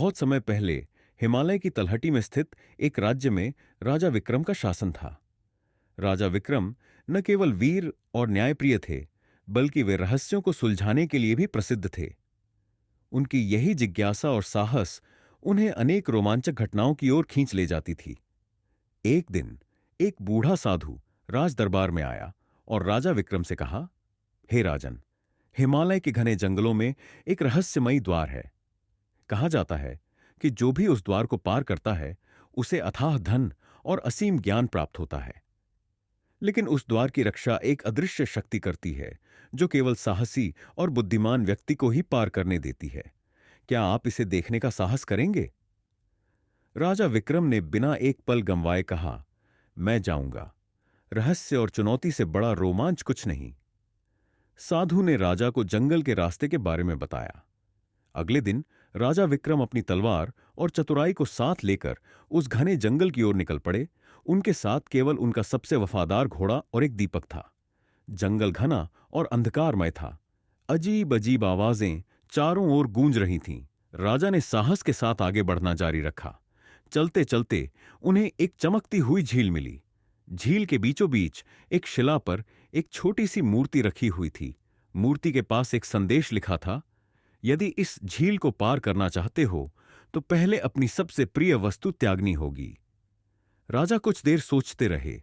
बहुत समय पहले हिमालय की तलहटी में स्थित एक राज्य में राजा विक्रम का शासन था। राजा विक्रम न केवल वीर और न्यायप्रिय थे, बल्कि वे रहस्यों को सुलझाने के लिए भी प्रसिद्ध थे। उनकी यही जिज्ञासा और साहस उन्हें अनेक रोमांचक घटनाओं की ओर खींच ले जाती थी। एक दिन एक बूढ़ा साधु राज दरबार में आया और राजा विक्रम से कहा, हे राजन, हिमालय के घने जंगलों में एक रहस्यमयी द्वार है। कहा जाता है कि जो भी उस द्वार को पार करता है उसे अथाह धन और असीम ज्ञान प्राप्त होता है। लेकिन उस द्वार की रक्षा एक अदृश्य शक्ति करती है, जो केवल साहसी और बुद्धिमान व्यक्ति को ही पार करने देती है। क्या आप इसे देखने का साहस करेंगे? राजा विक्रम ने बिना एक पल गंवाए कहा, मैं जाऊंगा। रहस्य और चुनौती से बड़ा रोमांच कुछ नहीं। साधु ने राजा को जंगल के रास्ते के बारे में बताया। अगले दिन राजा विक्रम अपनी तलवार और चतुराई को साथ लेकर उस घने जंगल की ओर निकल पड़े। उनके साथ केवल उनका सबसे वफादार घोड़ा और एक दीपक था। जंगल घना और अंधकारमय था। अजीब अजीब आवाजें चारों ओर गूंज रही थीं। राजा ने साहस के साथ आगे बढ़ना जारी रखा। चलते चलते उन्हें एक चमकती हुई झील मिली। झील के बीचों बीच एक शिला पर एक छोटी सी मूर्ति रखी हुई थी। मूर्ति के पास एक संदेश लिखा था, यदि इस झील को पार करना चाहते हो तो पहले अपनी सबसे प्रिय वस्तु त्यागनी होगी। राजा कुछ देर सोचते रहे।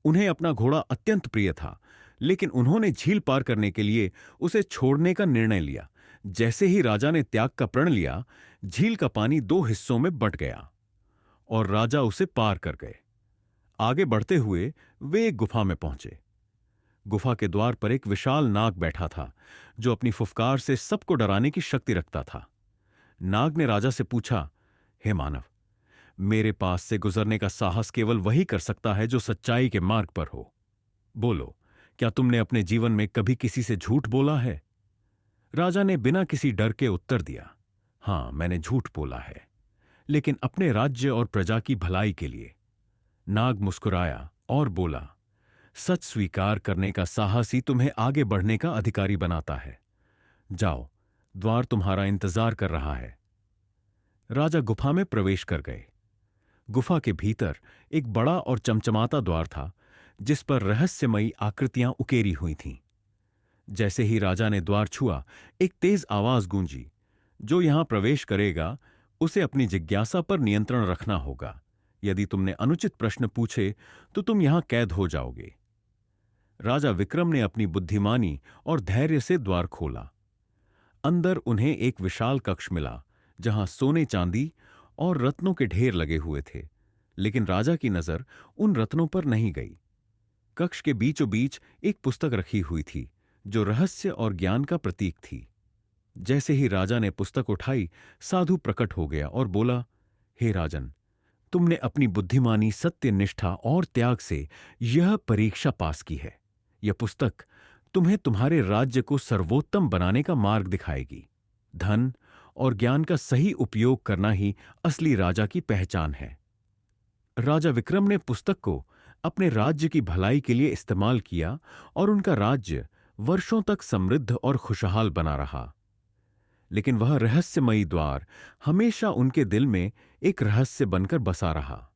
उन्हें अपना घोड़ा अत्यंत प्रिय था, लेकिन उन्होंने झील पार करने के लिए उसे छोड़ने का निर्णय लिया। जैसे ही राजा ने त्याग का प्रण लिया, झील का पानी दो हिस्सों में बंट गया और राजा उसे पार कर गए। आगे बढ़ते हुए वे एक गुफा में पहुंचे। गुफा के द्वार पर एक विशाल नाग बैठा था, जो अपनी फुफकार से सबको डराने की शक्ति रखता था। नाग ने राजा से पूछा, हे मानव, मेरे पास से गुजरने का साहस केवल वही कर सकता है जो सच्चाई के मार्ग पर हो। बोलो, क्या तुमने अपने जीवन में कभी किसी से झूठ बोला है? राजा ने बिना किसी डर के उत्तर दिया, हां, मैंने झूठ बोला है, लेकिन अपने राज्य और प्रजा की भलाई के लिए। नाग मुस्कुराया और बोला, सच स्वीकार करने का साहस ही तुम्हें आगे बढ़ने का अधिकारी बनाता है। जाओ, द्वार तुम्हारा इंतजार कर रहा है। राजा गुफा में प्रवेश कर गए। गुफा के भीतर एक बड़ा और चमचमाता द्वार था, जिस पर रहस्यमयी आकृतियां उकेरी हुई थीं। जैसे ही राजा ने द्वार छुआ, एक तेज आवाज गूंजी, जो यहां प्रवेश करेगा उसे अपनी जिज्ञासा पर नियंत्रण रखना होगा। यदि तुमने अनुचित प्रश्न पूछे तो तुम यहां कैद हो जाओगे। राजा विक्रम ने अपनी बुद्धिमानी और धैर्य से द्वार खोला। अंदर उन्हें एक विशाल कक्ष मिला, जहां सोने चांदी और रत्नों के ढेर लगे हुए थे। लेकिन राजा की नजर उन रत्नों पर नहीं गई। कक्ष के बीचों बीच एक पुस्तक रखी हुई थी, जो रहस्य और ज्ञान का प्रतीक थी। जैसे ही राजा ने पुस्तक उठाई, साधु प्रकट हो गया और बोला, हे राजन, तुमने अपनी बुद्धिमानी, सत्यनिष्ठा और त्याग से यह परीक्षा पास की है। यह पुस्तक तुम्हें तुम्हारे राज्य को सर्वोत्तम बनाने का मार्ग दिखाएगी। धन और ज्ञान का सही उपयोग करना ही असली राजा की पहचान है। राजा विक्रम ने पुस्तक को अपने राज्य की भलाई के लिए इस्तेमाल किया और उनका राज्य वर्षों तक समृद्ध और खुशहाल बना रहा। लेकिन वह रहस्यमयी द्वार हमेशा उनके दिल में एक रहस्य बनकर बसा रहा।